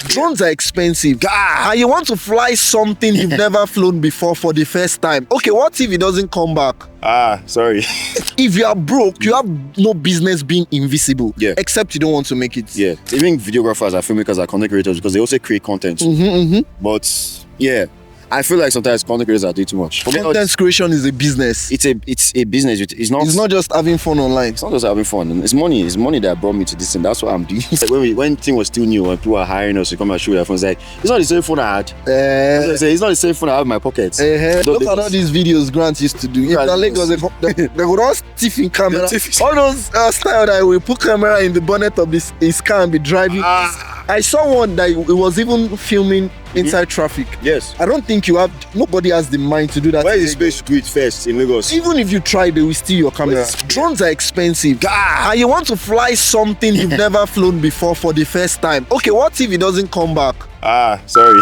Drones are expensive. And you want to fly something you've never flown before for the first time. Okay, what if it doesn't come back? Sorry. If you are broke, you have no business being invisible. Yeah. Except you don't want to make it. Yeah. Even videographers and filmmakers are content creators because they also create content. But yeah, I feel like sometimes content creators are doing too much. Content creation is a business. It's a business. It's not just having fun online. It's not just having fun. It's money. It's money that brought me to this, and that's what I'm doing. Like when thing was still new, when people were hiring us to come and show their phones, like it's not the same phone I had. It's not the same phone I have in my pocket. Look at all these videos Grant used to do. If the Lagos, they would all stiff in camera. All those style that we put camera in the bonnet of his car and be driving. I saw one that it was even filming inside traffic. Yes. I don't think nobody has the mind to do that. Where is the space to do it first in Lagos? Even if you try, they will steal your camera. Drones are expensive. And you want to fly something you've never flown before for the first time. Okay, what if it doesn't come back? Sorry.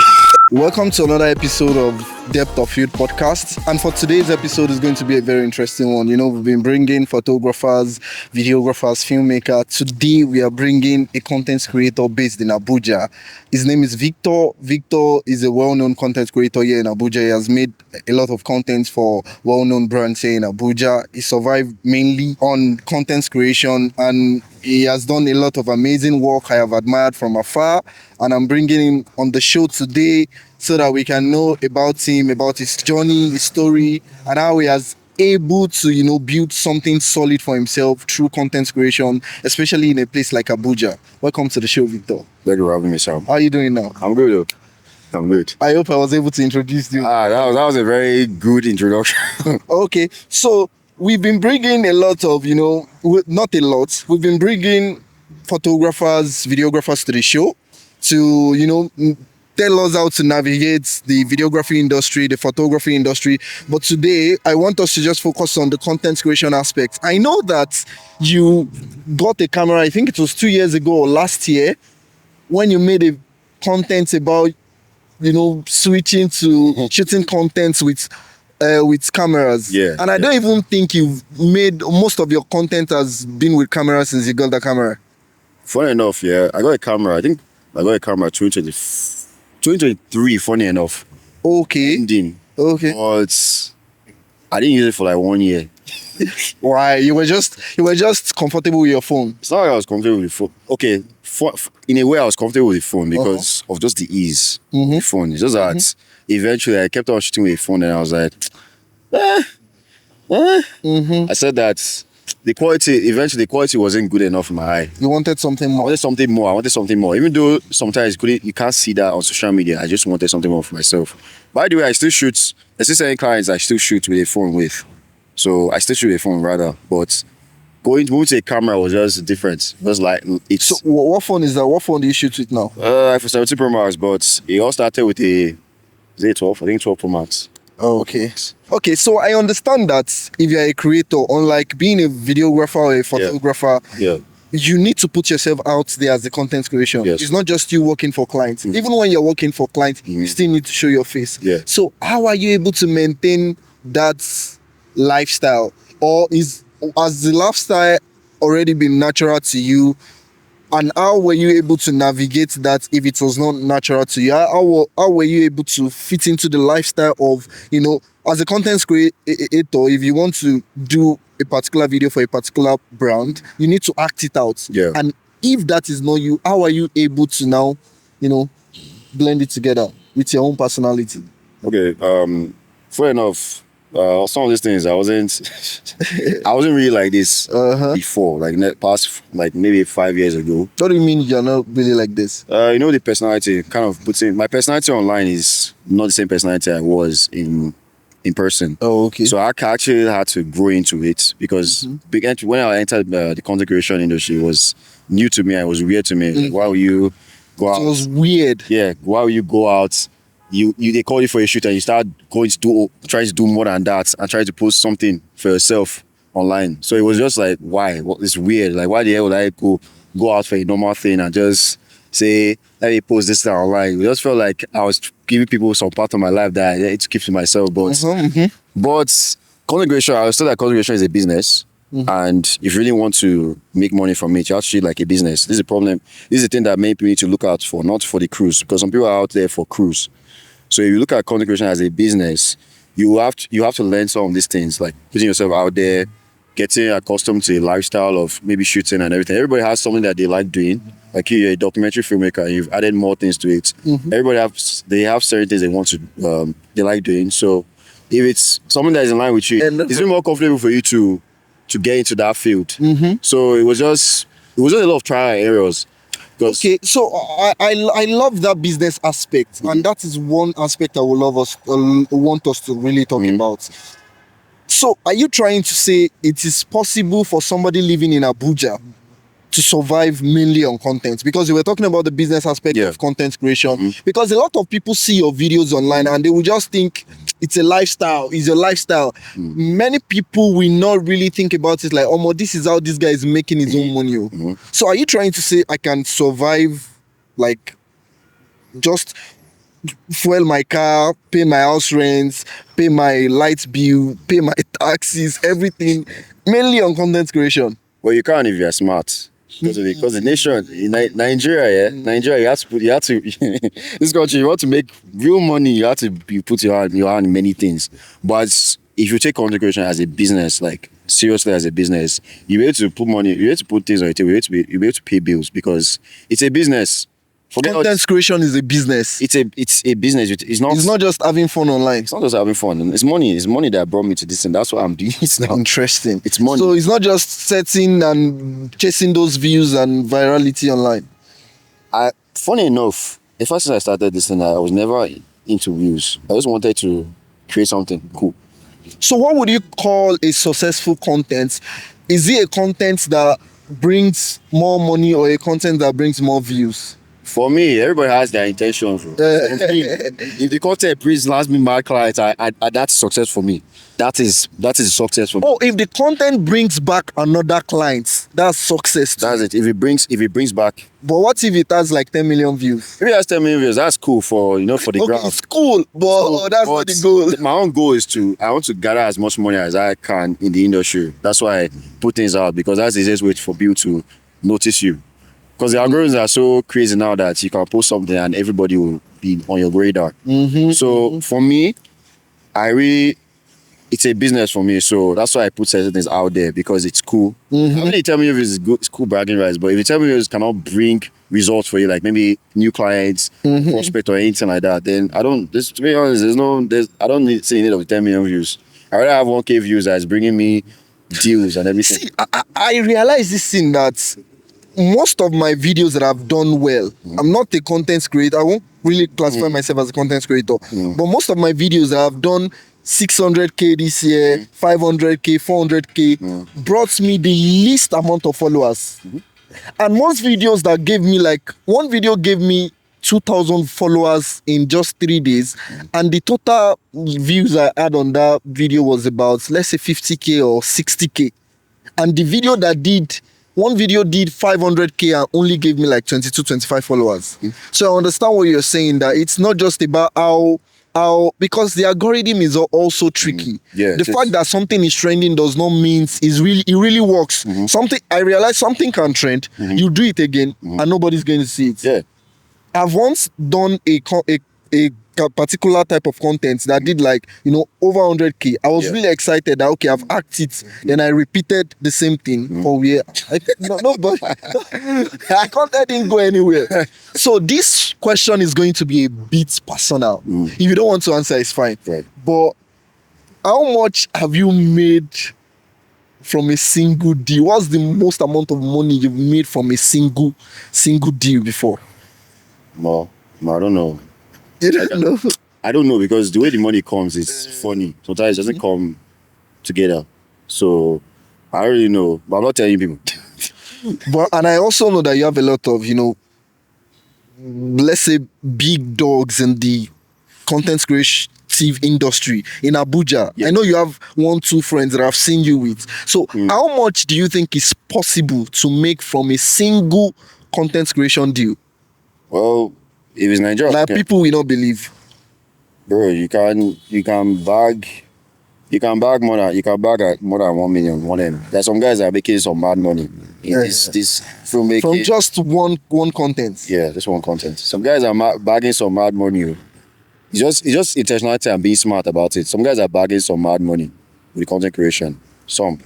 Welcome to another episode of Depth of Field podcast. And for today's episode is going to be a very interesting one. You know, we've been bringing photographers, videographers, filmmakers. Today we are bringing a content creator based in Abuja. His name is Victor. Victor is a well-known content creator here in Abuja. He has made a lot of content for well-known brands here in Abuja. He survived mainly on content creation and he has done a lot of amazing work I have admired from afar, and I'm bringing him on the show today so that we can know about him, about his journey, his story, and how he has able to, build something solid for himself through content creation, especially in a place like Abuja. Welcome to the show, Victor. Thank you for having me, Sam. How are you doing now? I'm good, though. I'm good. I hope I was able to introduce you. That was a very good introduction. Okay, so we've been bringing a lot of, not a lot, we've been bringing photographers, videographers to the show to, tell us how to navigate the videography industry, the photography industry. But today, I want us to just focus on the content creation aspect. I know that you got a camera, I think it was 2 years ago or last year, when you made a content about, switching to shooting content with cameras. Yeah. And I don't even think you've made most of your content has been with cameras since you got the camera. Funny enough, yeah, I got a camera. I think I got a camera 2023, funny enough. Okay. Ending. Okay. But I didn't use it for like 1 year. Why? You were just comfortable with your phone. It's not like I was comfortable with the phone. Okay, in a way I was comfortable with the phone because of just the ease of the phone. It's just that eventually I kept on shooting with the phone and I was like, I said that the quality wasn't good enough in my eye. You wanted something more. I wanted something more. Even though sometimes you can't see that on social media, I just wanted something more for myself. By the way, I still shoot. There's still certain clients I still shoot with a phone with. So I still shoot with a phone rather. But moving to a camera was just different. It was like it's. So what phone is that? What phone do you shoot with now? iPhone 17 Pro Max, but it all started with a 12. I think 12 Pro Max. Oh, okay. Okay, so I understand that if you're a creator, unlike being a videographer or a photographer, you need to put yourself out there as a content creation. Yes. It's not just you working for clients. Even when you're working for clients, you still need to show your face. Yeah. So how are you able to maintain that lifestyle? Or has the lifestyle already been natural to you? And how were you able to navigate that if it was not natural to you? How were you able to fit into the lifestyle of, as a content creator, if you want to do a particular video for a particular brand, you need to act it out. Yeah. And if that is not you, how are you able to now, blend it together with your own personality? Okay, fair enough. Some of these things I wasn't really like this before, like past like maybe 5 years ago. What do you mean you're not really like this? The personality kind of puts in. My personality online is not the same personality I was in person. Oh, okay. So I actually had to grow into it because when I entered the content creation industry, it was new to me. It was weird to me. Like, why will you go out? It was weird. Yeah. Why will you go out? They call you for a shoot and you start trying to do more than that and try to post something for yourself online. So it was just like, why? It's weird. Like, why the hell would I go out for a normal thing and just say, let me post this thing online? It just felt like I was giving people some part of my life that I need to keep to myself. But content creation, I was told that content creation is a business. And if you really want to make money from it, you have to treat it like a business. This is a problem. This is the thing that many people need to look out for, not for the cruise, because some people are out there for cruise. So if you look at content creation as a business, you have to learn some of these things, like putting yourself out there, getting accustomed to a lifestyle of maybe shooting and everything. Everybody has something that they like doing. Like you're a documentary filmmaker, and you've added more things to it. Everybody have certain things they want to they like doing. So if it's something that is in line with you, And- it's really more comfortable for you to get into that field. So it was just a lot of trial and errors. Okay, so I love that business aspect, and that is one aspect I would want us to really talk about. So, are you trying to say it is possible for somebody living in Abuja to survive mainly on content? Because we were talking about the business aspect of content creation. Because a lot of people see your videos online and they will just think it's a lifestyle. It's a lifestyle. Many people will not really think about it like, oh, this is how this guy is making his own money. So, are you trying to say I can survive, like, just fuel my car, pay my house rents, pay my light bill, pay my taxes, everything, mainly on content creation? Well, you can't if you're smart. Because the nation in Nigeria, Nigeria, you have to this country, you want to make real money, you have to put your hand in many things. But if you take content creation as a business, like seriously as a business, you're able to put money, you're able to put things on the table, you're able to pay bills because it's a business. Content creation is a business. It's a business. It's not just having fun online. It's not just having fun. It's money. It's money that brought me to this, and that's why I'm doing it now. Interesting. It's money. So it's not just setting and chasing those views and virality online. Funny enough, the first time I started this thing, I was never into views. I just wanted to create something cool. So what would you call a successful content? Is it a content that brings more money or a content that brings more views? For me, everybody has their intentions. If the content brings last me my clients, that's success for me. That is success for me. Oh, if the content brings back another client, that's success. That's it. If it brings back. But what if it has like 10 million views? If it has 10 million views, that's cool for the ground. It's cool, but that's not the goal. My own goal is I want to gather as much money as I can in the industry. That's why I put things out, because that's the easiest way for people to notice you. Because the algorithms are so crazy now that you can post something and everybody will be on your radar. So for me, it's a business for me. So that's why I put certain things out there, because it's cool. I mean, you tell me if it's good, it's cool bragging rights. But if you tell me it cannot bring results for you, like maybe new clients, prospect or anything like that, then to be honest, I don't see any of 10 million views. I rather have 1K views that's bringing me deals and everything. See, I realize this thing that most of my videos that I've done well, I'm not a content creator. I won't really classify myself as a content creator. But most of my videos that I've done 600K this year, 500K, 400K, brought me the least amount of followers. And most videos that gave me, like, one video gave me 2,000 followers in just 3 days, and the total views I had on that video was about, let's say, 50K or 60K. And the video that one video did 500K and only gave me like 22, 25 followers. So I understand what you're saying, that it's not just about how because the algorithm is also tricky. The fact that something is trending does not mean it really works. I realize something can trend, you do it again, and nobody's going to see it. Yeah. I've once done a particular type of content that did like, over 100K. I was really excited that, okay, I've acted it. Then I repeated the same thing for where nobody, I content didn't go anywhere. So this question is going to be a bit personal. If you don't want to answer, it's fine. Right. But how much have you made from a single deal? What's the most amount of money you've made from a single deal before? Well, I don't know. You don't know? I don't know, because the way the money comes is funny. Sometimes it doesn't come together. So I don't really know, but I'm not telling people. And I also know that you have a lot of, let's say, big dogs in the content creative industry in Abuja. I know you have 1-2 friends that I've seen you with. So how much do you think is possible to make from a single content creation deal? Well, if it's Nigeria, Like, people will not believe. bro, you can bag you can bag at more than 1 million. One of them. There's some guys that are making some mad money in Yeah. this filmmaking. From just one content. Yeah, just one content. Some guys are bagging some mad money. Oh. It's just intentionality and being smart about it. Some guys are bagging some mad money with content creation. Some.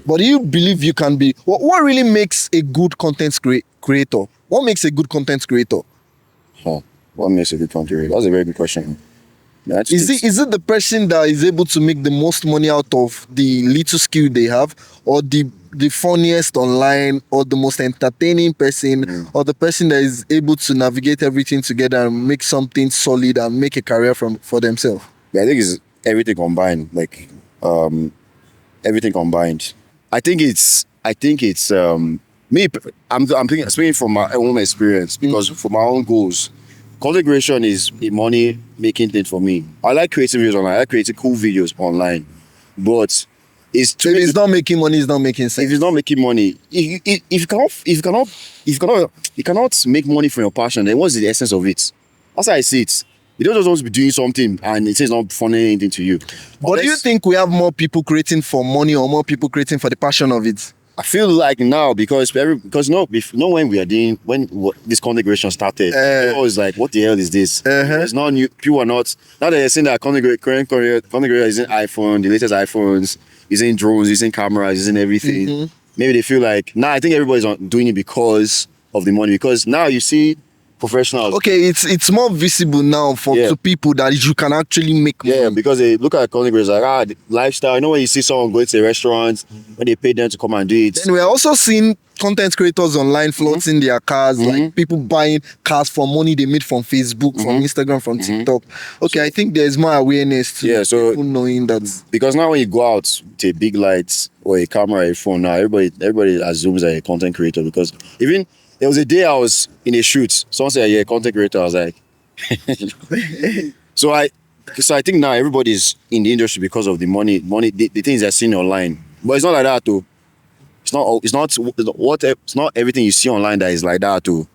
But do you believe you can be? What really makes a good content creator? What makes a good content creator? Huh. What makes a good content creator? That's a very good question. Is it the person that is able to make the most money out of the little skill they have, or the funniest online, or the most entertaining person, or the person that is able to navigate everything together and make something solid and make a career for themselves? Yeah, I think it's everything combined. Like everything combined. I think it's me. I'm thinking speaking from my own experience because for my own goals, content creation is a money making thing for me. I like creating videos online. I like creating cool videos online, but it's If it's not making money, it's not making sense. if it's not making money, if you cannot make money from your passion, then what's the essence of it? That's how I see it. You don't just want to be doing something and it is not funny anything to you. But do you think we have more people creating for money or more people creating for the passion of it? I feel like now because when we are doing this content creation started, people was like, what the hell is this? It's not new. People are not now that they're saying that content creator is using iPhone, the latest iPhones, using drones, using cameras, using everything. Maybe they feel like now I think everybody's doing it because of the money. Because now you see professionals. Okay, it's more visible now to people that you can actually make money. Yeah, because they look at content creators like the lifestyle. You know when you see someone going to a restaurant, when they pay them to come and do it. Then we're also seeing content creators online flaunting their cars, like people buying cars for money they made from Facebook, from Instagram, from TikTok. Okay, I think there's more awareness to people knowing that. Because now when you go out with a big light or a camera, a phone, now everybody assumes that you're a content creator. Because even there was a day I was in a shoot. Someone said, "Yeah, content creator." I was like, so I think now everybody's in the industry because of the money, the things they're seeing online. But it's not like that too. It's not everything you see online that is like that too.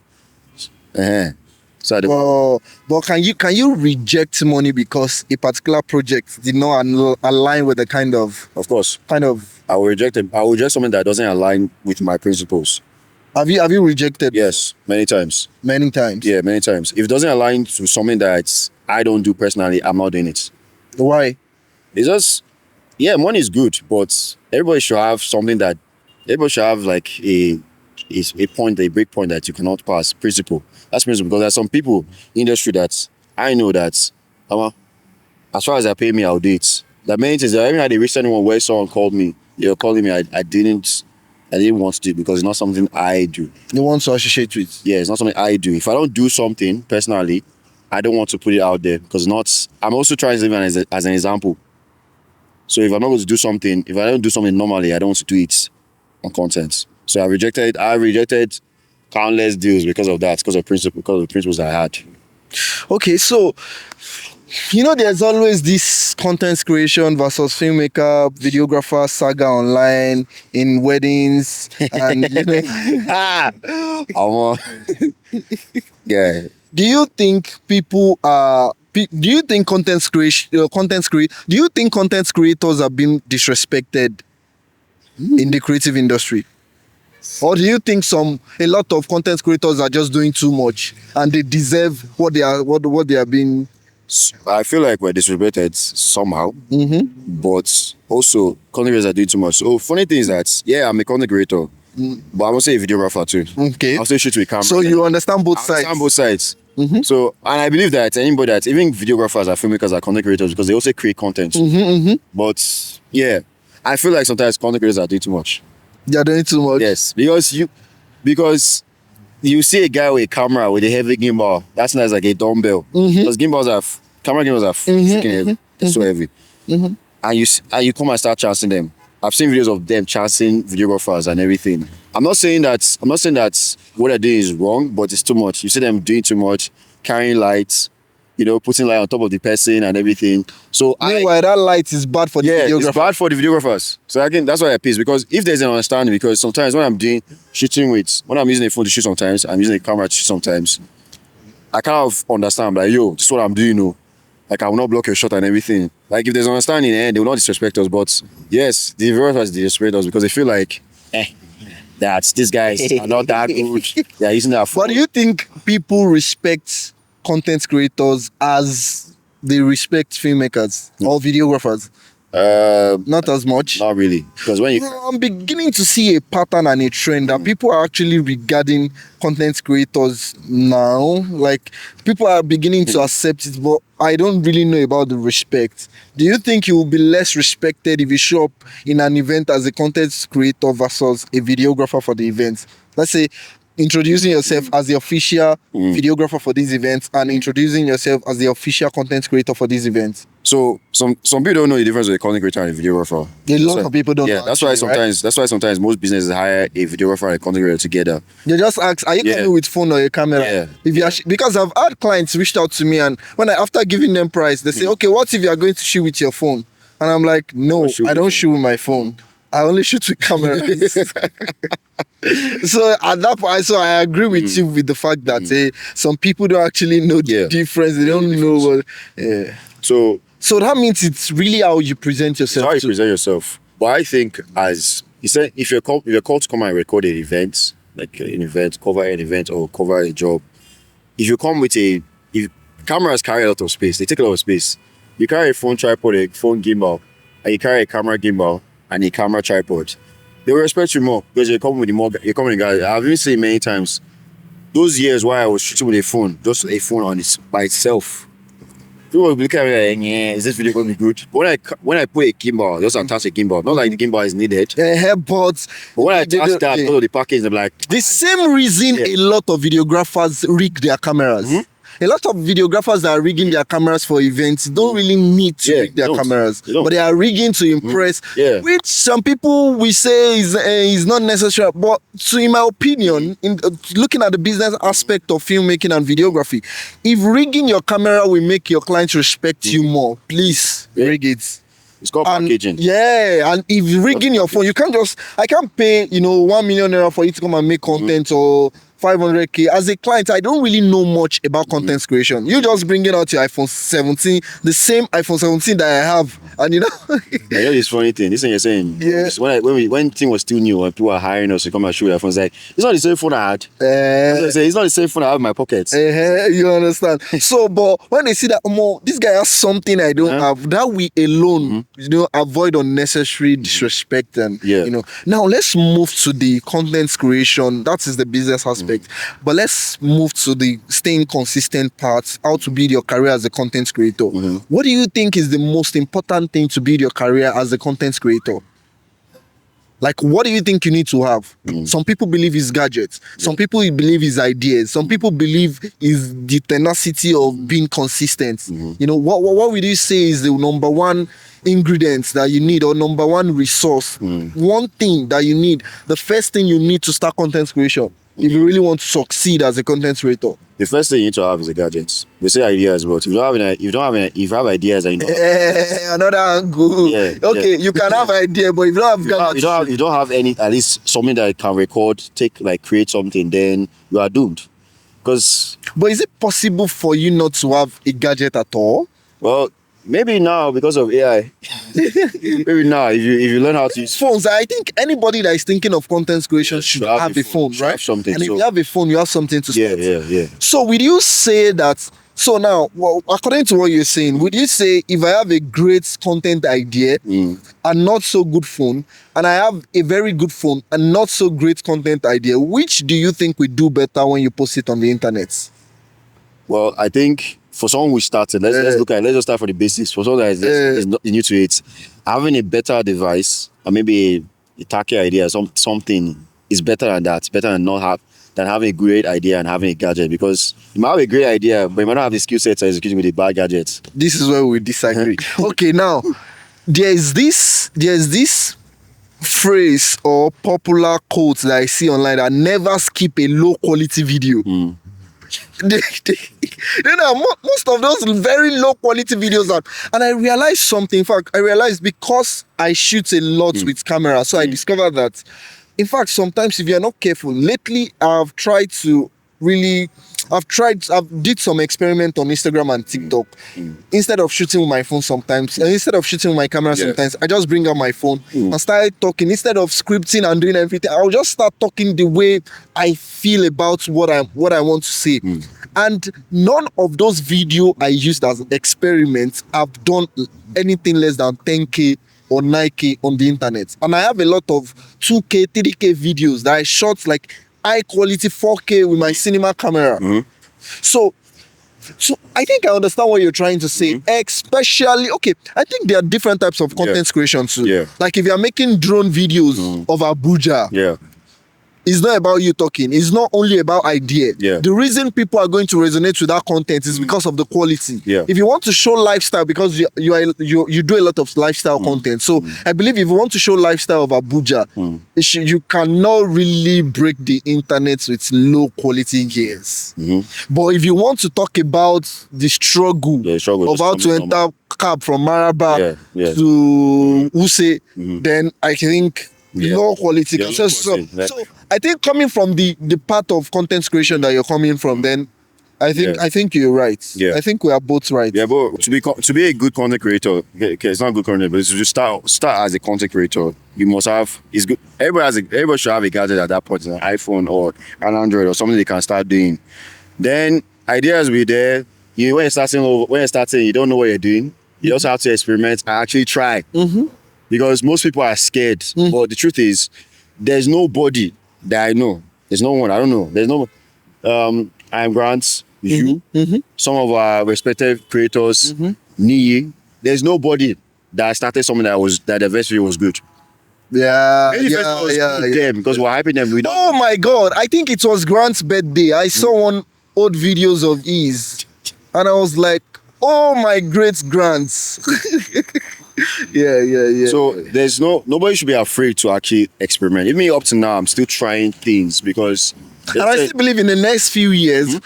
So but can you reject money because a particular project did not align with the kind of I will reject something that doesn't align with my principles. Have you rejected? Yes, many times. Many times? Yeah, many times. If it doesn't align to something that I don't do personally, I'm not doing it. Why? It's just, money is good, but everybody should have like a break point that you cannot pass. Principle. That's principle. Because there's some people in the industry that I know that, as far as they pay me, I'll do it. The main thing is that even had a recent one where someone called me, they were calling me, I didn't want to do it because it's not something I do. You want to associate with? Yeah, it's not something I do. If I don't do something personally, I don't want to put it out there because I'm also trying to live as an example. So if I'm not going to do something, if I don't do something normally, I don't want to do it on content. So I rejected countless deals because of that, because of the principles I had. Okay, so there's always this content creation versus filmmaker, videographer saga online in weddings, and yeah. Do you think people are? Do you think content creators are being disrespected in the creative industry? Or do you think a lot of content creators are just doing too much and they deserve what they are being? I feel like we're disrespected somehow, but also content creators are doing too much. So funny thing is that I'm a content creator, but I'm also a videographer too. Okay. I also shoot with camera. So you understand both sides. Understand both sides. So, and I believe that anybody that even videographers and filmmakers are content creators because they also create content. But I feel like sometimes content creators are doing too much. They are doing too much. Yes, because you see a guy with a camera with a heavy gimbal. That's nice, like a dumbbell. Because camera gimbals are freaking heavy. They're so heavy. And you come and start chancing them. I've seen videos of them chancing videographers and everything. I'm not saying that what they're doing is wrong, but it's too much. You see them doing too much, carrying lights, putting light on top of the person and everything. So meanwhile, that light is bad for the videographer. It's bad for the videographers. So again, that's why I pissed, because if there's an understanding, because sometimes when I'm using a phone to shoot sometimes, I'm using a camera to shoot sometimes, I kind of understand, like, yo, this is what I'm doing, Like I will not block your shot and everything. Like if there's understanding, they will not disrespect us. But yes, the videographers disrespect us because they feel like, that these guys are not that good. They are using their phone. But do you think people respect content creators as they respect filmmakers or videographers? Not as much. Not really, because when you I'm beginning to see a pattern and a trend that people are actually regarding content creators now. Like people are beginning to accept it, but I don't really know about the respect. Do you think you will be less respected if you show up in an event as a content creator versus a videographer for the event? Let's say introducing yourself as the official videographer for these events and introducing yourself as the official content creator for these events. So some people don't know the difference between a content creator and a videographer. A lot of people don't. Yeah, know that's why actually, right? that's why sometimes most businesses hire a videographer and a content creator together. They just ask, are you coming with phone or a camera? Yeah. If you are, because I've had clients reached out to me, and when after giving them price, they say, okay, what if you are going to shoot with your phone? And I'm like, no, I don't shoot with my phone. I only shoot with camera. So at that point, so I agree with you with the fact that some people don't actually know the difference. They don't know what. So that means it's really how you present yourself. It's how you present yourself. But I think, as you said, if you're called to come and record an event, like an event, cover an event or cover a job, if you come with if cameras carry a lot of space, they take a lot of space. You carry a phone tripod, a phone gimbal, and you carry a camera gimbal and a camera tripod. They will respect you more because you're coming with guys. I've even seen many times those years why I was shooting with a phone, just a phone on it by itself. People will look at me like, yeah, is this video going to be good? But when I put a gimbal, just attach a gimbal, not like the gimbal is needed. But when I attach that, all of the package, I'm like, the same reason a lot of videographers rig their cameras. A lot of videographers that are rigging their cameras for events don't really need to rig their cameras, but they are rigging to impress, which some people will say is not necessary. But in my opinion, in looking at the business aspect of filmmaking and videography, if rigging your camera will make your clients respect you more, please rig it. It's called packaging. Yeah, and if rigging your phone, I can't pay 1 million naira for you to come and make content or 500k. As a client, I don't really know much about content creation. You just bringing out your iPhone 17, the same iPhone 17 that I have, and Yeah, this funny thing. This thing you're saying. Yeah. When thing was still new, when people were hiring us to come and shoot their phones, like it's not the same phone I had. It's not the same phone I have in my pockets. You understand? So, but when they see that, this guy has something I don't have, that we alone, avoid unnecessary disrespect and Now let's move to the content creation. That is the business aspect. But let's move to the staying consistent part, how to build your career as a content creator. What do you think is the most important thing to build your career as a content creator? Like, what do you think you need to have? Some people believe it's gadgets. Some people believe it's ideas. Some people believe it's the tenacity of being consistent. What would you say is the number one ingredients that you need, or number one resource? One thing that you need, the first thing you need to start content creation if you really want to succeed as a content creator? The first thing you need to have is a gadget. They say ideas, but if you have ideas, and another angle. Okay, you can have idea, but if you don't have gadgets, you don't have any, at least something that can record, create something, then you are doomed. But is it possible for you not to have a gadget at all? Well, maybe now because of AI. Maybe now if you learn how to use phones. I think anybody that is thinking of content creation should have a phone, right? And if you have a phone, you have something to start. Yeah. So would you say that? So now, according to what you're saying, would you say if I have a great content idea and not so good phone, and I have a very good phone and not so great content idea, which do you think will do better when you post it on the internet? Well, I think for someone who started, let's just start from the basics. For someone that is not new to it, having a better device or maybe a tacky idea, something is better than that. Better than having a great idea and having a gadget, because you might have a great idea, but you might not have the skill set to execute with a bad gadget. This is where we disagree. Okay, now there's this phrase or popular quote that I see online that never skip a low quality video. Most of those very low quality videos are, and I realized something. In fact, I realized because I shoot a lot with camera, so I discovered that, in fact, sometimes if you're not careful, lately I've tried to really I've did some experiment on Instagram and TikTok. Instead of shooting with my phone sometimes, instead of shooting with my camera sometimes, I just bring out my phone and start talking. Instead of scripting and doing everything, I'll just start talking the way I feel about what I want to say. And none of those video I used as experiments have done anything less than 10K or 9K on the internet. And I have a lot of 2K, 3K videos that I shot like high quality 4K with my cinema camera. So I think I understand what you're trying to say. Especially, okay, I think there are different types of content creation too. Yeah. Like if you're making drone videos of Abuja, it's not about you talking. It's not only about idea. The reason people are going to resonate with that content is because of the quality. If you want to show lifestyle, because you do a lot of lifestyle content. So I believe if you want to show lifestyle of Abuja, you cannot really break the internet with low quality gears. But if you want to talk about the struggle of how to enter cab from Maraba to Use, then I think low quality. So I think coming from the part of content creation that you're coming from, then I think you're right. I think we are both right. Yeah, but to be a good content creator, okay, it's not good content, but it's to start as a content creator, you must have. It's good. Everybody should have a gadget at that point, an iPhone or an Android or something they can start doing. Then ideas will be there. When you're starting, you don't know what you're doing. You also have to experiment and actually try. Because most people are scared. But the truth is, there's nobody that I know. There's no one. I don't know. There's no. I'm Grant. You. Some of our respected creators. Niyi. There's nobody that started something that the first video was good. Them because we're hyping them. Oh my God! I think it was Grant's birthday. I saw one old videos of his, and I was like, "Oh my great Grants." Yeah. So there's nobody should be afraid to actually experiment. Even me up to now, I'm still trying things because. And I still believe in the next few years,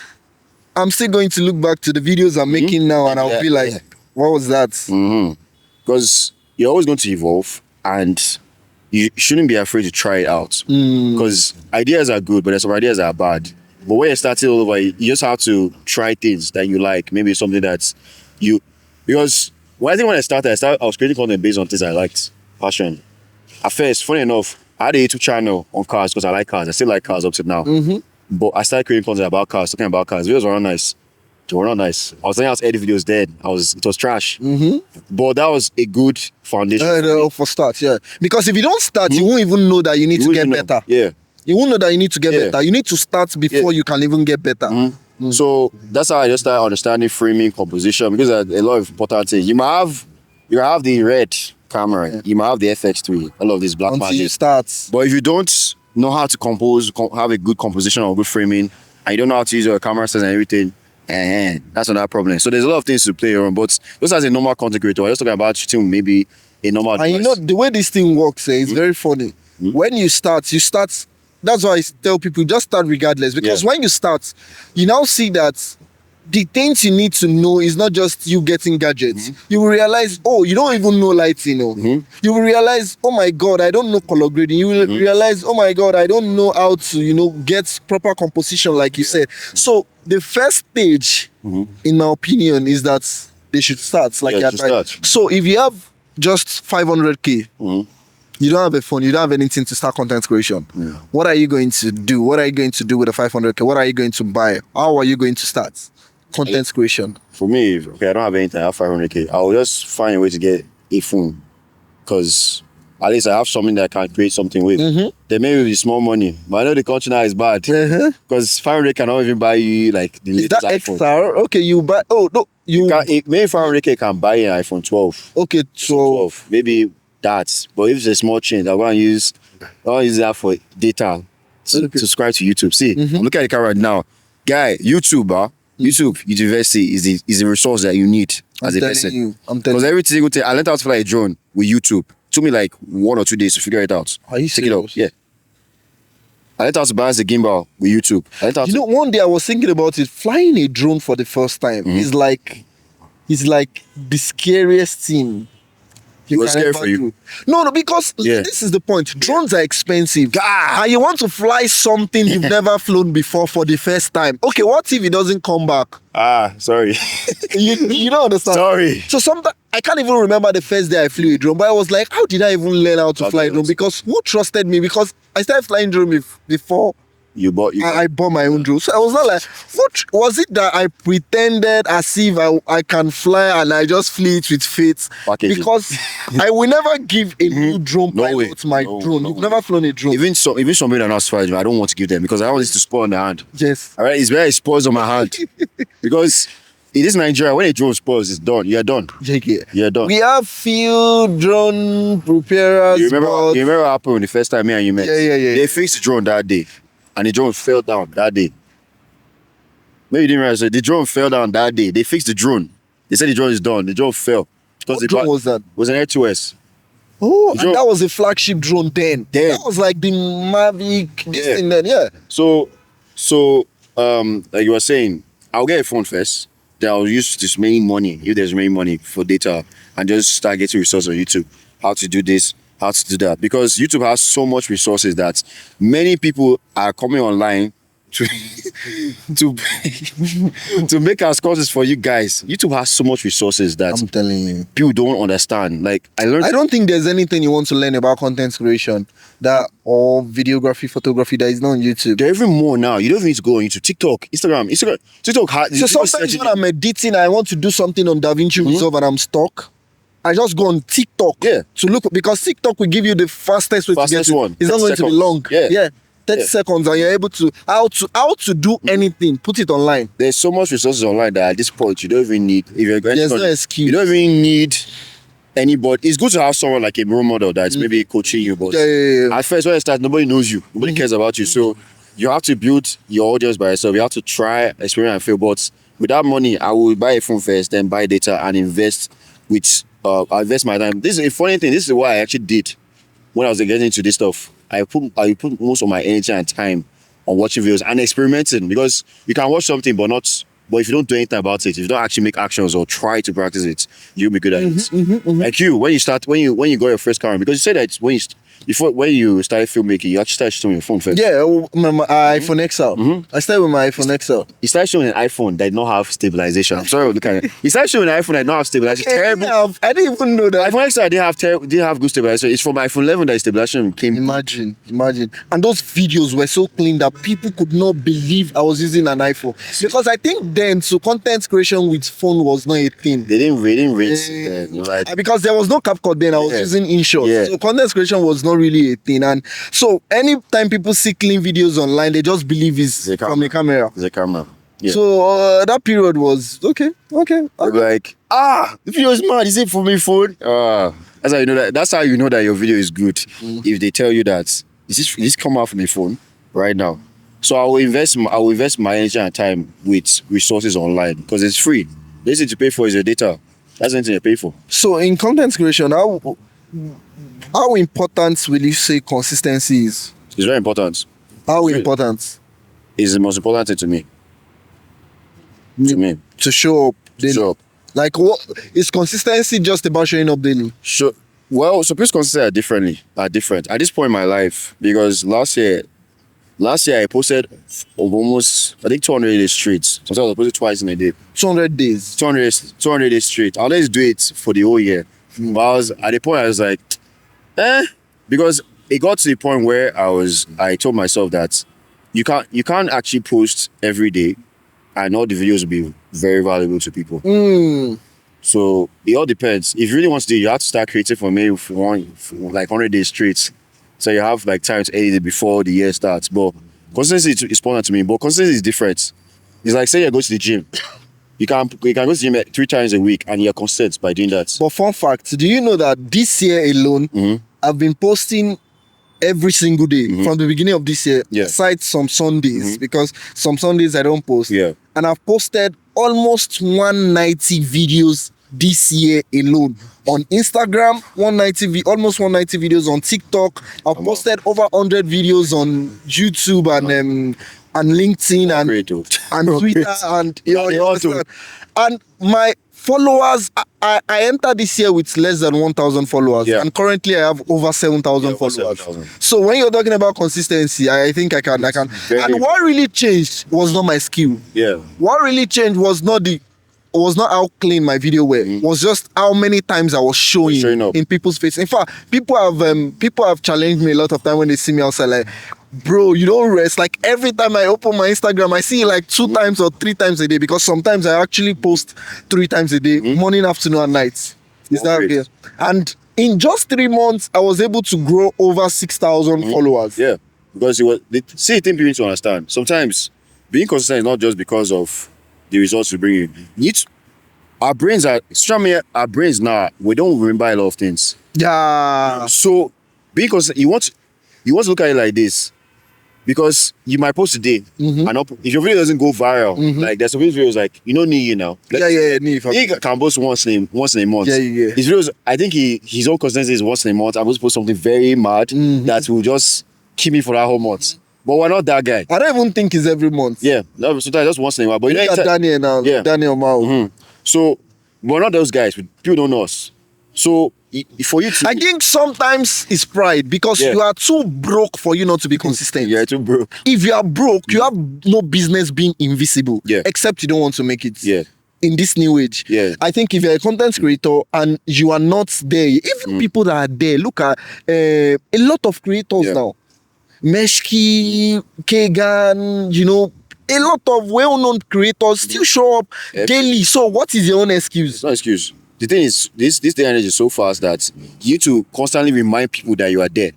I'm still going to look back to the videos I'm making now, and I'll be like, "What was that?" Because you're always going to evolve, and you shouldn't be afraid to try it out. Because ideas are good, but there's some ideas that are bad. But when you're starting all over, you just have to try things that you like. Maybe something that's because. Well, I think when I started, I was creating content based on things I liked, passion. At first, funny enough, I had a YouTube channel on cars because I like cars. I still like cars up to now. But I started creating content about cars, talking about cars. Videos were not nice. They were not nice. I was saying I was editing videos dead. It was trash. But that was a good foundation. For start, Because if you don't start, you won't even know that you need to get better. You won't know that you need to get better. You need to start before you can even get better. So that's how I just started understanding framing, composition, because a lot of important things. You might have the red camera, you might have the FX3, all of these black until magic. You start. But if you don't know how to compose, have a good composition or good framing, and you don't know how to use your camera sets and everything, that's another problem. So there's a lot of things to play around. But just as a normal content creator, I was talking about shooting maybe a normal And you know the way this thing works, is very funny. When you start. That's why I tell people just start regardless, because when you start, you now see that the things you need to know is not just you getting gadgets. You will realize, oh, you don't even know lighting. You will realize, oh my God, I don't know color grading. You will realize, oh my God, I don't know how to get proper composition, like you said. So the first stage, in my opinion, is that they should start like that. So if you have just 500K. You don't have a phone, you don't have anything to start content creation. What are you going to do? What are you going to do with the 500K? What are you going to buy? How are you going to start content creation? For me, I don't have anything, I have 500K. I'll just find a way to get a phone. Because at least I have something that I can create something with. There may be small money, but I know the country now is bad. Because 500K cannot even buy you like the latest iPhone. XR? Okay, you buy, maybe 500K can buy an iPhone 12. Okay, 12. Maybe that, but if it's a small change, I want to use that for data to subscribe to YouTube. See, I'm looking at the camera right now, guy. YouTube University is the resource that you need as a person. Because every single thing I learned how to fly a drone with YouTube. It took me like 1 or 2 days to figure it out. Are you serious? Yeah. I learned how to balance the gimbal with YouTube. One day I was thinking about it. Flying a drone for the first time is like the scariest thing It was can scary never for you. do. No, because Yeah. this is the point. Drones are expensive. Ah. And you want to fly something you've never flown before for the first time. Okay, what if it doesn't come back? Sorry. You don't understand. Sorry. So sometimes I can't even remember the first day I flew a drone, but I was like, how did I even learn how to fly a drone? Because who trusted me? Because I started flying drone before You bought I bought my own drone. So I was not like, what was it that I pretended as if I can fly and I just flew it with faith? Packaging. Because I will never give a new drone No way. pilot my No, drone. no You've way. never flown a drone. even somebody that knows fly, I don't want to give them because I don't want this to spoil on their hand. Yes. All right, it's very spoils on my hand because in this Nigeria, when a drone spoils, it's done. You're done. JK. You're done. We have few drone preparers. You remember but what happened the first time me and you met? Yeah. They fixed the drone that day, and the drone fell down that day. Maybe you didn't realize it. The drone fell down that day. They fixed the drone. They said the drone is done. The drone fell because What drone was that? It was an Air 2S. Oh, The drone- and that was a flagship drone then. That was like the Mavic this Yeah. thing then, yeah. So, like you were saying, I'll get a phone first. Then I'll use this remaining money, if there's remaining money for data, and just start getting resources on YouTube. How to do this, how to do that. Because YouTube has so much resources that many people are coming online to to make us courses for you guys. YouTube has so much resources that I'm telling you. people don't understand. Like I learned I don't think there's anything you want to learn about content creation that or videography, photography that is not on YouTube. there are even more now. You don't even need to go on YouTube. TikTok, Instagram, TikTok has So sometimes when I'm editing, I want to do something on DaVinci Resolve and I'm stuck. I just go on TikTok Yeah. to look because TikTok will give you the fastest way to get Fastest it. one. It's not 30 going to be seconds. long. Yeah. 30 Yeah. seconds and you're able to how to do anything, put it online. there's so much resources online that at this point you don't even need. If you're going There's to, no excuse. You don't even need anybody. It's good to have someone like a role model that's maybe coaching you, but Yeah. at first when you start, nobody knows you, nobody cares about you. So you have to build your audience by yourself. You have to try, experiment, and fail. But with that money, I will buy a phone first, then buy data and invest with. I invest my time. This is a funny thing. This is what I actually did when I was getting into this stuff. I put most of my energy and time on watching videos and experimenting because you can watch something but if you don't do anything about it, if you don't actually make actions or try to practice it, you'll be good at it. Like you, when you got your first camera, because you said that when you started filmmaking, you actually started shooting on your phone first. Yeah, my iPhone XL. I started with my iPhone XL. You started showing an iPhone that did not have stabilization. I'm sorry, look at it. You started showing an iPhone that did not have stabilization. Terrible. I didn't even know that. iPhone XR didn't have good stabilization. It's from iPhone 11 that the stabilization came. Imagine. And those videos were so clean that people could not believe I was using an iPhone. Because I think then, so content creation with phone was not a thing. They didn't rate. Right. Because there was no CapCut then, I was using InShot. Yeah. So content creation was not really a thing. And so anytime people see clean videos online, they just believe it's from a camera. It's a camera. Yeah. So that period was okay. Like, the video is mad. Is it for me phone? That's how you know that. That's how you know that your video is good. If they tell you that this come out from a phone right now. So I will invest my energy and time with resources online because it's free. The only thing to pay for is your data. That's the only thing you pay for. So in content creation, how important will you say consistency is? It's very important. How important? It's the most important thing to me. To me. To show up daily. Show up. Like, what is consistency just about showing up daily? Sure. Well, so people's consistency are different at this point in my life because last year I posted of almost 200 days straight. Sometimes I posted twice in a day. 200 days. 200 days straight. I'll let's do it for the whole year. But I was at the point I was like, because it got to the point where I told myself that you can't actually post every day and all the videos will be very valuable to people. So it all depends. If you really want to do it, you have to start creating for maybe for 100 days straight. So you have like time to edit it before the year starts. But consistency is important to me. But consistency is different. It's like say you go to the gym. You can go to the gym 3 times a week and you're consistent by doing that. But fun fact, do you know that this year alone, I've been posting every single day from the beginning of this year, aside some Sundays, because some Sundays I don't post. Yeah. And I've posted almost 190 videos this year alone. On Instagram, almost 190 videos on TikTok. I've posted over 100 videos on YouTube and LinkedIn and Twitter and you understand? And my followers I entered this year with less than 1,000 followers, Yeah. and currently I have over 7,000 Yeah, over followers. 7,000. So when you're talking about consistency, I think I can. Very- And what really changed was not my skill. Yeah. What really changed was not how clean my video were. Was just how many times I was showing Showing up. in people's face. In fact, people have challenged me a lot of time when they see me outside, like, bro, you don't rest. Like every time I open my Instagram, I see it like 2 times or 3 times a day, because sometimes I actually post 3 times a day, morning, afternoon, and night. Is that great. okay? And in just 3 months, I was able to grow over 6,000 followers. Yeah, because see, the thing people need to understand. Sometimes being consistent is not just because of the results you bring in. Our brains now, we don't remember a lot of things. Yeah. So being consistent, you want to look at it like this, because you might post today and if your video doesn't go viral, like there's some videos like Nii now. Like, he can post once in a month. Yeah. His videos, I think his own consistency is once in a month. I'm supposed to post something very mad that will just keep me for that whole month. But we're not that guy. I don't even think it's every month. Yeah, sometimes just once in a while. But Look at Daniel now. Yeah. Daniel Mao. So we're not those guys. People don't know us. So for you to, I think sometimes it's pride, because you are too broke for you not to be consistent. Yeah, too broke. If you are broke, you have no business being invisible. Yeah. Except you don't want to make it. Yeah. In this new age. Yeah. I think if you're a content creator and you are not there, even people that are there, look at a lot of creators now. Meshki, Kagan, a lot of well-known creators still show up daily. So what is your own excuse? It's not excuse. The thing is, this day and age is so fast that you need to constantly remind people that you are there.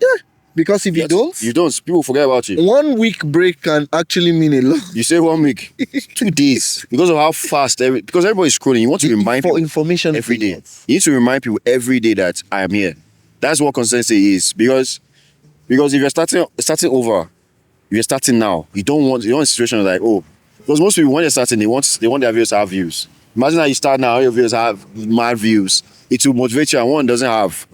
Yeah. Because if you don't, people forget about you. 1 week break can actually mean a lot. You say 1 week, 2 days, because of how fast because everybody's scrolling. You want to remind people information every day. You need to remind people every day that I am here. That's what consistency is. Because if you're starting over, you're starting now. You don't want a situation like, because most people when they're starting, they want their videos to have views. Imagine how you start now, your videos have mad views. It will motivate you, and one doesn't have.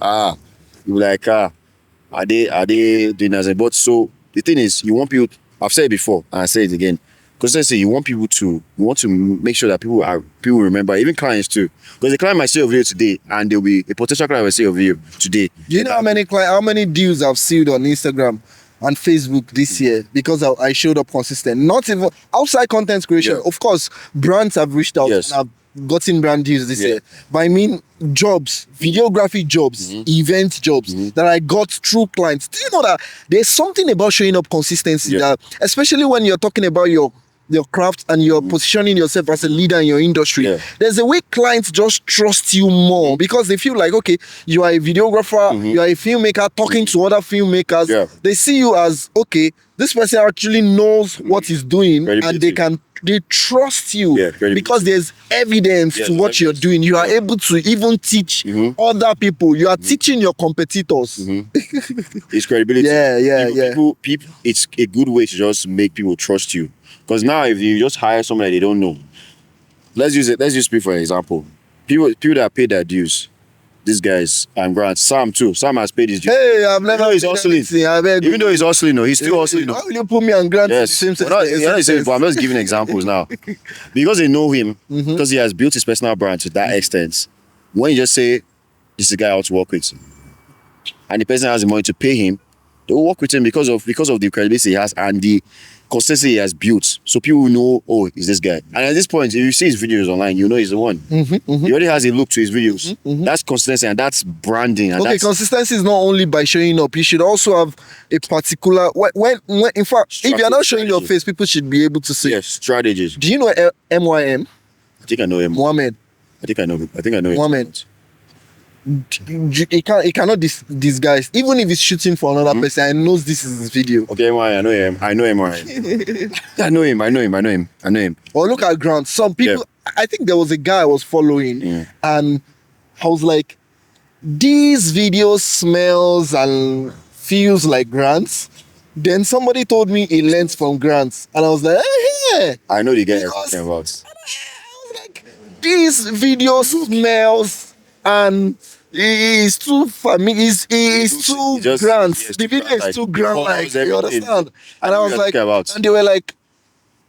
You're like, are they doing as a but? So the thing is, you want people. I've said it before, and I say it again. Consistency, you want to make sure that people remember, even clients too. Because a client might see your video today, and there'll be a potential client will see your video today. Do you know how many deals I've sealed on Instagram and Facebook this year because I showed up consistent? Not even outside content creation. Yeah. Of course, brands have reached out and I've gotten brand deals this year. But I mean jobs, videography jobs, event jobs that I got through clients. Do you know that there's something about showing up consistency that, especially when you're talking about your craft and you're positioning yourself as a leader in your industry, there's a way clients just trust you more because they feel like, okay, you are a videographer, you are a filmmaker talking to other filmmakers. They see you as, okay, this person actually knows what he's doing and they trust you because there's evidence to what you're doing. You are able to even teach other people. You are teaching your competitors. It's credibility. People, it's a good way to just make people trust you. Because now, if you just hire somebody they don't know, let's use me for an example. People that paid their dues, these guys and Grant, Sam too. Sam has paid his dues. Hey, I've never. He's hustling. Even though he's hustling, he's still hustling. Why will you put me and Grant in the same but I'm just giving examples now because they know him because he has built his personal brand to that extent. When you just say this is the guy I want to work with, and the person has the money to pay him, they will work with him because of the credibility he has and the consistency he has built. So people will know, oh, it's this guy. And at this point, if you see his videos online, you know he's the one. He already has a look to his videos. That's consistency and that's branding. And consistency is not only by showing up. You should also have a particular when in fact, if you're not showing your face, people should be able to see. Yes, strategies. Do you know MYM? I think I know him. Mohammed. I think I know him. Mohammed. He cannot disguise. Even if he's shooting for another person, I knows this is his video. Okay, I know him. I know him. Or look at Grant. Some people, I think there was a guy I was following, and I was like, these videos smells and feels like Grant's. Then somebody told me it learns from Grant's, and I was like, hey, I know the guy you're talking about. I was like, these videos smells and it's too familiar. It's too grand. The video is too grand, like, you understand? And I was like, and they were like,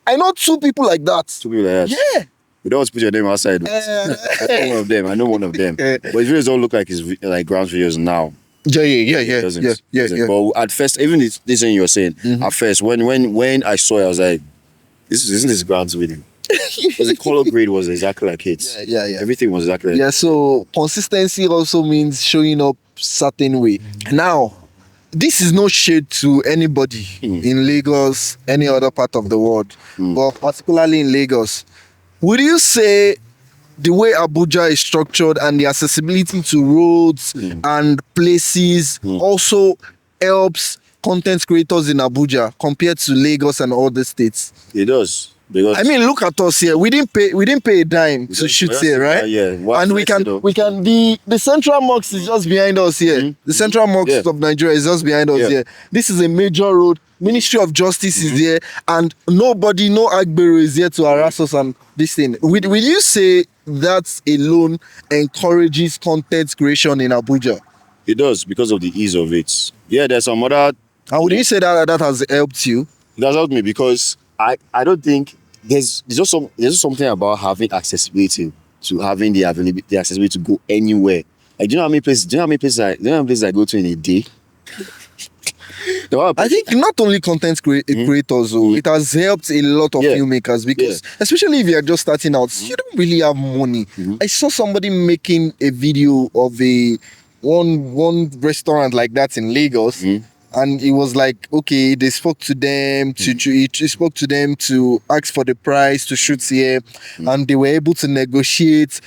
I know 2 people like that. 2 people like that. Yeah. We don't want to put your name outside. I know one of them. I know one of them. But his videos don't look like his like Ground's videos now. Yeah. It doesn't. But at first, even this thing you're saying, at first, when I saw it, I was like, isn't this Ground's video? Because the color grade was exactly like it. Yeah. Everything was exactly like Yeah, so consistency also means showing up certain way. Now, this is no shade to anybody in Lagos, any other part of the world, but particularly in Lagos. Would you say the way Abuja is structured and the accessibility to roads and places also helps content creators in Abuja compared to Lagos and other states? It does. Because I mean, look at us here. We didn't pay a dime to shoot here, right? And we can the central mosque is just behind us here. The central mosque of Nigeria is just behind us here. This is a major road. Ministry of Justice is here, and no Agbero is here to harass us and this thing. Will you say that alone encourages content creation in Abuja? It does, because of the ease of it. Yeah, there's some other. And would you say that has helped you? It has helped me because I don't think there's just something about having accessibility to having the accessibility to go anywhere. Like, do you know how many places I go to in a day? I think not only content creators, it has helped a lot of filmmakers because, especially if you are just starting out, you don't really have money. I saw somebody making a video of one restaurant like that in Lagos, and it was like, okay, they spoke to them to ask for the price to shoot here, and they were able to negotiate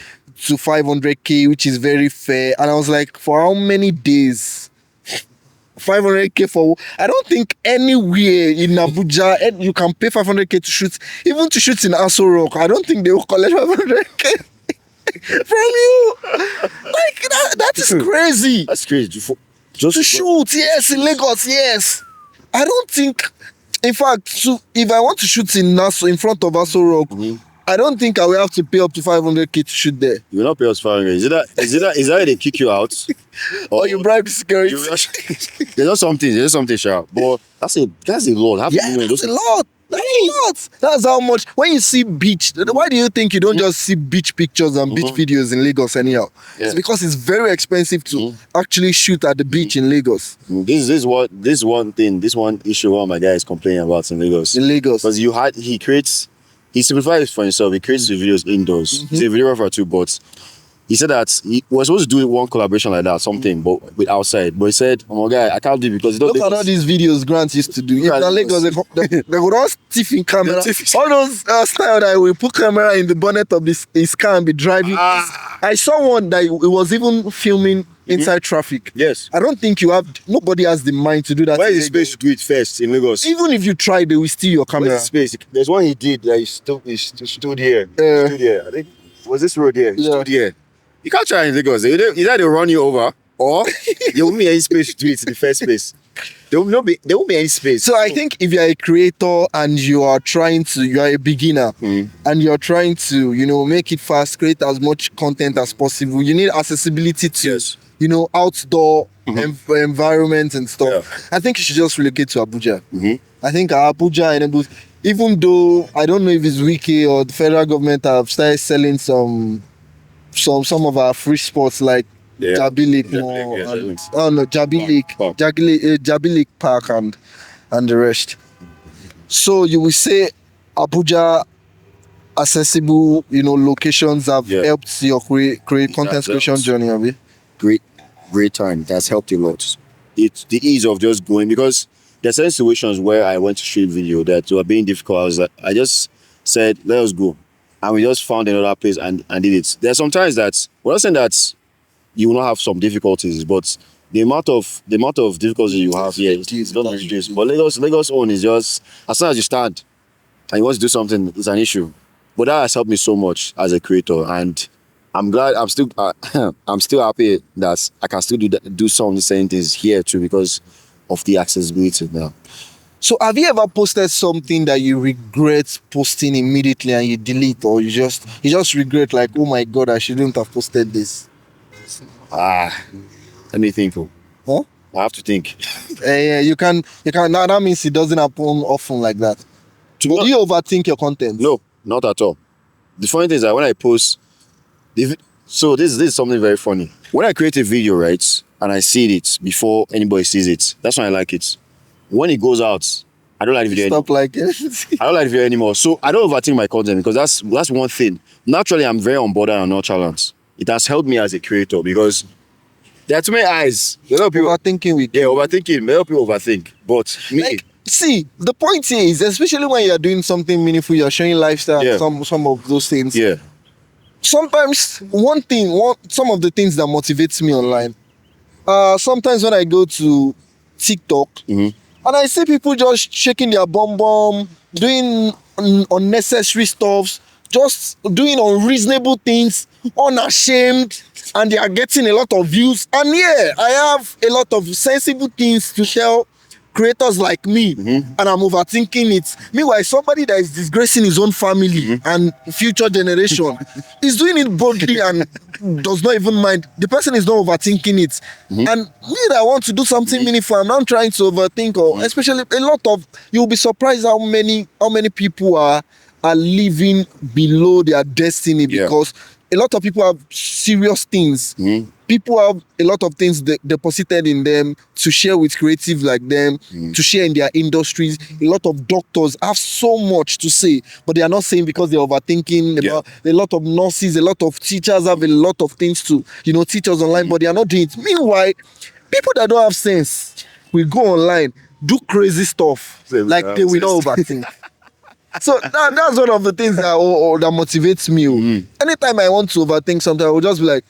to 500k, which is very fair. And I was like, for how many days? 500k for, I don't think anywhere in Abuja you can pay 500k to shoot, even to shoot in Aso Rock. I don't think they will collect 500k from you. Like that is crazy. That's crazy. Just to shoot, yes, in Lagos, yes. I don't think, in fact, if I want to shoot in Nassau, in front of Aso Rock, I don't think I will have to pay up to 500k to shoot there. You will not pay us 500. Is that they kick you out? Or you bribe the security? There's something sharp. But that's a lot. That's a lot. That's how much. When you see beach, why do you think you don't just see beach pictures and beach videos in Lagos anyhow? It's because it's very expensive to actually shoot at the beach in Lagos. This one issue one of my guys complaining about in Lagos. Because he simplifies for himself. He creates the videos indoors. He's a videographer too, but he said that he was supposed to do one collaboration like that, something, but with outside. But he said, "Oh my guy, I can't do it because look at all these videos Grant used to do. If in Lagos, they would all stiff in camera. All those style that we put camera in the bonnet of his car and be driving. I saw one that it was even filming inside traffic. Yes. I don't think nobody has the mind to do that. Where is the space to do it first in Lagos? Even if you try, they will steal your camera. Where's the space? There's one he did that he stood here. Stood here. I think, was this road here? He stood here. You can't try in Lagos. Either they'll run you over or there won't be any space to do it in the first place. There won't be any space. So I think if you're a creator and you're a beginner and you're trying to, make it fast, create as much content as possible, you need accessibility to, outdoor environment and stuff. Yeah. I think you should just relocate to Abuja. I think Abuja enables, even though I don't know if it's Wiki or the federal government have started selling some of our free spots like Jabilik Jabilik Park and the rest. So you will say Abuja accessible, locations have helped your content creation journey, Abi? Great time. That's helped a lot. It's the ease of just going, because there's certain situations where I went to shoot video that were being difficult. I just said, let us go. And we just found another place and did it. There's sometimes that, we're not saying that you will not have some difficulties, but the amount of difficulties you have here is not reduced. But Lagos own is just, as soon as you stand and you want to do something, it's an issue. But that has helped me so much as a creator, and I'm glad I'm still happy that I can still do some of the same things here too because of the accessibility now. So have you ever posted something that you regret posting immediately and you delete, or you just regret, like, oh my God, I shouldn't have posted this? Let me think. Huh? I have to think. Yeah, you can. Now that means it doesn't happen often like that. Do you overthink your content? No, not at all. the funny thing is that when I post, so this is something very funny. When I create a video, right, and I see it before anybody sees it, that's when I like it. When it goes out, I don't like the video anymore. Stop like it. I don't like the video anymore. So I don't overthink my content because that's one thing. Naturally, I'm very unbothered and nonchalant. It has helped me as a creator because there are too many eyes. A lot of people Overthinking with overthinking. A lot of people overthink. But me, like, see, the point here is, especially when you're doing something meaningful, you're showing lifestyle, Yeah. some of those things. yeah. Sometimes some of the things that motivates me online. Sometimes when I go to TikTok Mhm. and I see people just shaking their bum, doing unnecessary stuffs, just doing unreasonable things, unashamed, and they are getting a lot of views. And yeah, I have a lot of sensible things to tell creators like me, and I'm overthinking it. Meanwhile, somebody that is disgracing his own family and future generation is doing it boldly and does not even mind. The person is not overthinking it. And me that want to do something meaningful, I'm not trying to overthink, or especially a lot of, you'll be surprised how many people are living below their destiny Yeah. because a lot of people have serious things. People have a lot of things deposited in them to share with creative like them, to share in their industries. A lot of doctors have so much to say, but they are not saying because they're overthinking. Yeah. About a lot of nurses, a lot of teachers have a lot of things to, teach us online, but they are not doing it. Meanwhile, people that don't have sense will go online, do crazy stuff, They will like have they will not overthink. So that's one of the things that that motivates me. Anytime I want to overthink something, I will just be like,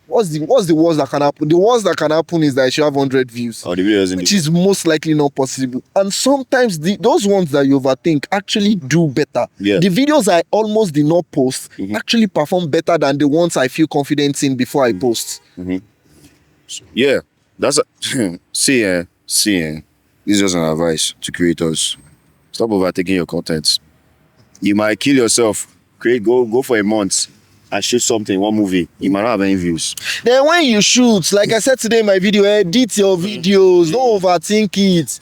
what's the worst that can happen? The worst that can happen is that I should have 100 views, Oh, the video doesn't which do- is most likely not possible. And sometimes those ones that you overthink actually do better. Yeah. The videos I almost did not post actually perform better than the ones I feel confident in before I post. Yeah, that's see. This is just an advice to creators. Stop overtaking your content. You might kill yourself. Go for a month and shoot something, one movie. You might not have any views. Then when you shoot, like I said today in my video, edit your videos, don't overthink it.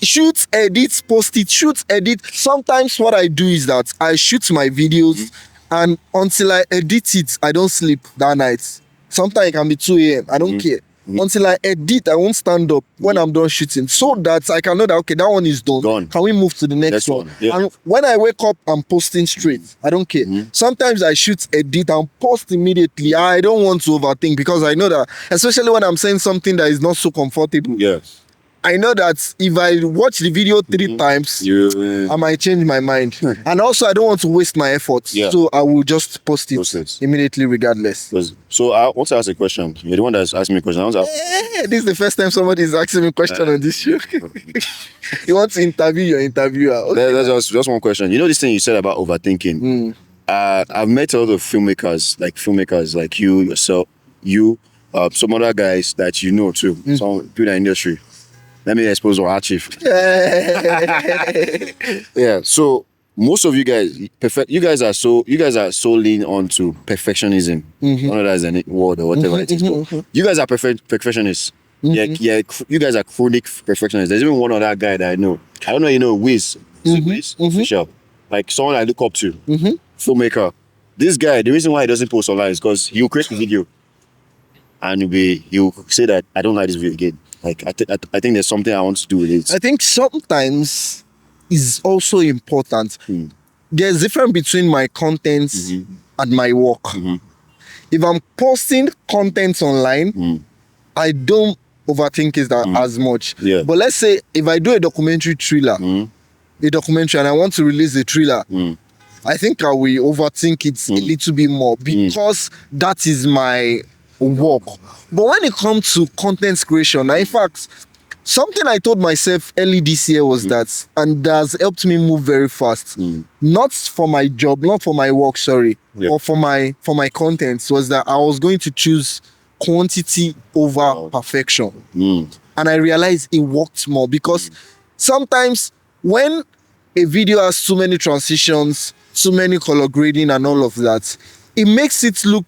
Shoot, edit, post it, shoot, edit. Sometimes what I do is that I shoot my videos and until I edit it, I don't sleep that night. Sometimes it can be 2 a.m. I don't care. Until I edit, I won't stand up when I'm done shooting, so that I can know that, okay, that one is done. Done. Can we move to the next Next one? one, yeah. And when I wake up, I'm posting straight. I don't care. Sometimes I shoot, edit, and post immediately. I don't want to overthink because I know that, especially when I'm saying something that is not so comfortable, Yeah. I know that if I watch the video 3 times, I might change my mind. And also, I don't want to waste my efforts. Yeah. So I will just post Post it. immediately regardless. So I want to ask a question. You're the one that's asking me a question. I want to ask, This is the first time somebody is asking me a question on this show. You want to interview your interviewer. Okay. that's just one question. You know this thing you said about overthinking? I've met a lot of filmmakers like you, yourself, some other guys that you know too, some people in the industry. Let me expose our chief. Yeah. So most of you guys, you guys are so lean on to perfectionism. I don't know that's a word or whatever it is. But you guys are perfectionists. Yeah, you guys are chronic perfectionists. There's even one other guy that I know. I don't know, you know, Wiz. Wiz official. Like someone I look up to. Filmmaker. This guy, the reason why he doesn't post online is because he'll create a video and he'll say that I don't like this video again. Like I think there's something I want to do with it. I think sometimes is also important. There's difference between my content and my work. If I'm posting content online, I don't overthink it that as much. Yeah. But let's say if I do a documentary thriller, and I want to release a thriller, I think I will overthink it a little bit more because that is my work. But when it comes to content creation, in fact, something I told myself early this year was that, and that has helped me move very fast. Not for my job, not for my work, sorry, or for my content, was that I was going to choose quantity over perfection. And I realized it worked more because sometimes when a video has too many transitions, too many color grading and all of that, it makes it look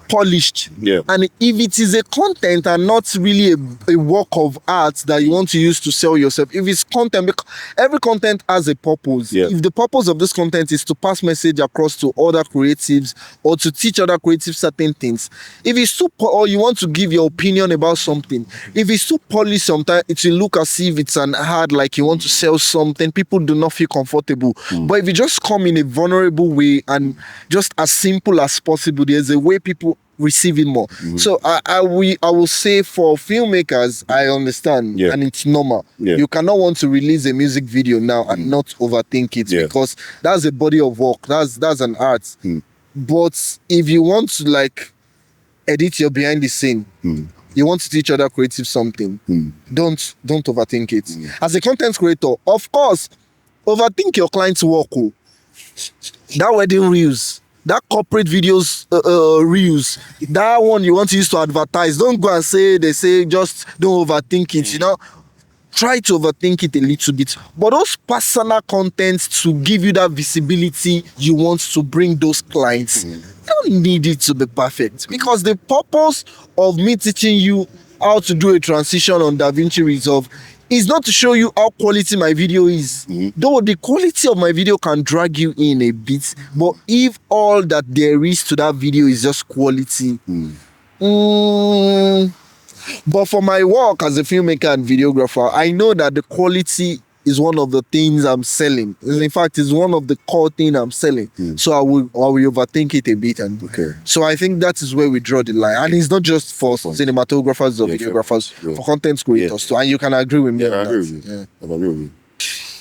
polished. Yeah. And if it is a content and not really a work of art that you want to use to sell yourself, if it's content, every content has a purpose. Yeah. If the purpose of this content is to pass message across to other creatives or to teach other creatives certain things, if it's too or you want to give your opinion about something, if it's too polished, sometimes it will look as if it's an hard, like you want to sell something, people do not feel comfortable. But if you just come in a vulnerable way and just as simple as possible, there's a way people receive it more. So I will say for filmmakers, I understand, Yeah. and it's normal. Yeah. You cannot want to release a music video now and not overthink it, Yeah. because that's a body of work. That's an art. But if you want to like edit your behind the scene, you want to teach other creatives something, don't overthink it. As a content creator, of course, overthink your client's work. That wedding reels, that corporate videos reels, that one you want to use to advertise, don't go and say, they say just don't overthink it, you know. Try to overthink it a little bit. But those personal contents to give you that visibility you want to bring those clients, you don't need it to be perfect, because the purpose of me teaching you how to do a transition on DaVinci Resolve is not to show you how quality my video is. Though the quality of my video can drag you in a bit, but if all that there is to that video is just quality, but for my work as a filmmaker and videographer, I know that the quality is one of the things I'm selling. In fact, it's one of the core things I'm selling. So I will overthink it a bit. And so I think that is where we draw the line. And it's not just for cinematographers or videographers, for content creators too. And you can agree with me on I agree that. with you. I agree with you.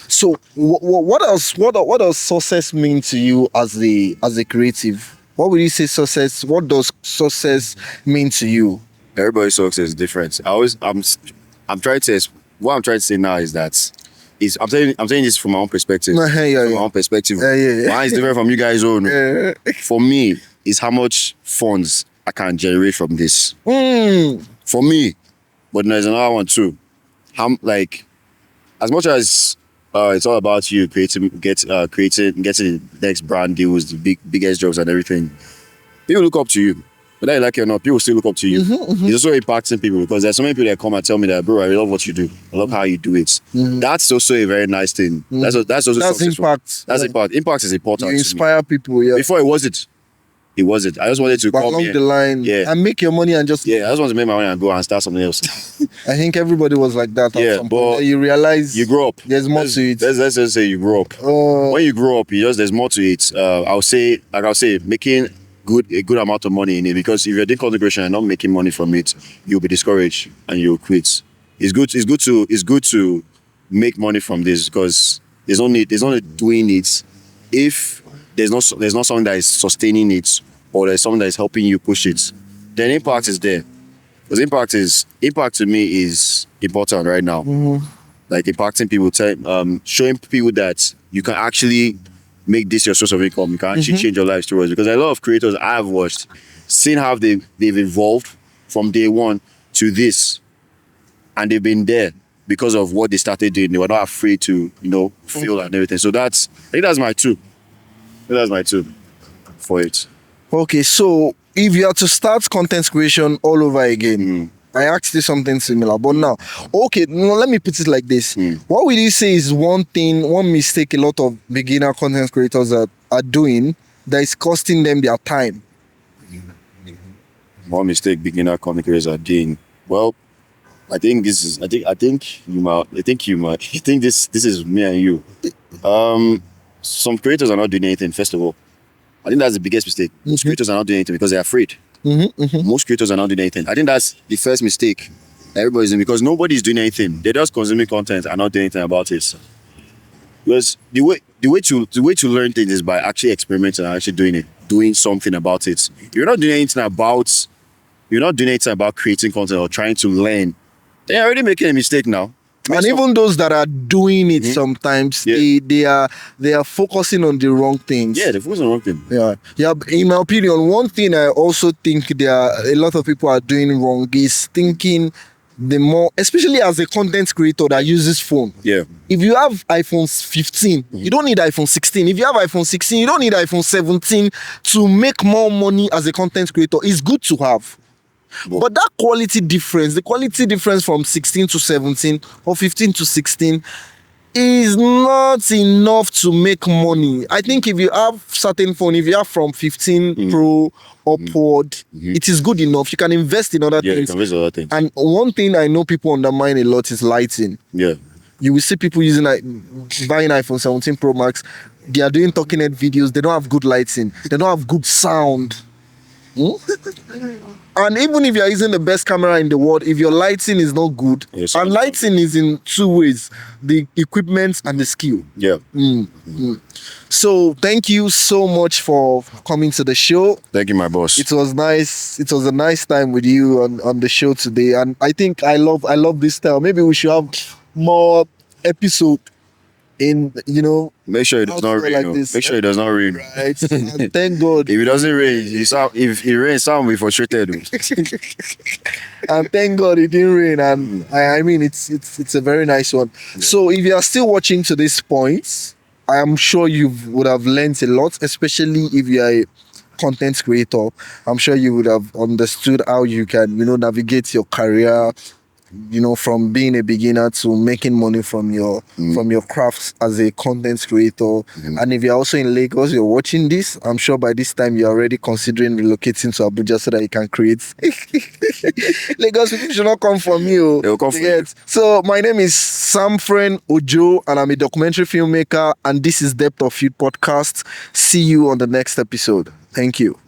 So what else? What does success mean to you as a creative? What would you say success? What does success mean to you? Everybody's success is different. I'm trying to what I'm trying to say now is that I'm saying this from my own perspective. Yeah, from my own perspective. Yeah. Mine is different from you guys' own. Yeah. For me, is how much funds I can generate from this. For me, but there's another one too. Like, as much as it's all about you getting the next brand deals, the biggest jobs and everything, people look up to you. Whether you like it or not, people still look up to you. It's also impacting people, because there's so many people that come and tell me that, bro, I love what you do. I love how you do it. That's also a very nice thing. That's also successful. Impact. That's impact. Impact is important. You to inspire people. Yeah. me. Before it wasn't. I just wanted to But come along here. the line, and make your money and just. Yeah, I just wanted to make my money and go and start something else. I think everybody was like that. Yeah, at some but point. You realize you grow up. There's more to it. Let's just say you grow up. When you grow up, there's more to it. I'll say, making a good amount of money in it, because if you're doing content creation and not making money from it, you'll be discouraged and you'll quit. It's good to make money from this, because there's no need doing it if there's not something that is sustaining it, or there's something that is helping you push it. Then impact is there. Because impact to me is important right now. Like impacting people, showing people that you can actually make this your source of income. You can actually change your lives towards it. Because a lot of creators I've watched, seen how they've evolved from day one to this, and they've been there because of what they started doing. They were not afraid to, fail and everything. So I think that's my two. That's my two for it. Okay, so if you are to start content creation all over again, I asked you something similar, but now, let me put it like this. What would you say is one mistake a lot of beginner content creators are doing that is costing them their time? One mistake beginner content creators are doing. Well, I think this is me and you. Some creators are not doing anything, first of all. I think that's the biggest mistake. Most creators are not doing anything because they're afraid. Most creators are not doing anything. I think that's the first mistake everybody's doing, because nobody's doing anything. They're just consuming content and not doing anything about it. Because the way to learn things is by actually experimenting and actually doing something about it. You're not doing anything about creating content or trying to learn. They're already making a mistake now. And even those that are doing it sometimes, they are focusing on the wrong things. Yeah, they're focusing on the wrong thing. Yeah. In my opinion, one thing I also think a lot of people are doing wrong is thinking the more, especially as a content creator that uses phone. Yeah. If you have iPhone 15, you don't need iPhone 16. If you have iPhone 16, you don't need iPhone 17 to make more money as a content creator. It's good to have. But that quality difference, the quality difference from 16 to 17 or 15 to 16 is not enough to make money. I think if you have certain phone, if you have from 15 Pro upward, it is good enough. You can invest in other Yeah, you things. can invest in other things. And one thing I know people undermine a lot is lighting. Yeah. You will see people using buying iPhone 17 Pro Max. They are doing talking head videos. They don't have good lighting. They don't have good sound. And even if you are using the best camera in the world, if your lighting is not good, Yes. and lighting is in two ways: the equipment and the skill. Yeah. So thank you so much for coming to the show. Thank you, my boss. It was nice. It was a nice time with you on the show today, and I think I love this style. Maybe we should have more episode in, Make sure it does not rain. like oh. this. Make sure it does not rain. right? And thank God. If it doesn't rain, if it rains, someone will be frustrated. And thank God it didn't rain. And I mean, it's a very nice one. So if you are still watching to this point, I am sure you would have learned a lot, especially if you are a content creator. I'm sure you would have understood how you can, navigate your career, from being a beginner to making money from your crafts as a content creator. And if you're also in Lagos, you're watching this, I'm sure by this time you're already considering relocating to Abuja so that you can create. Lagos people should not come from you. They'll come from you. So my name is Samuel Ojo and I'm a documentary filmmaker, and this is Depth of Field Podcast. See you on the next episode. Thank you.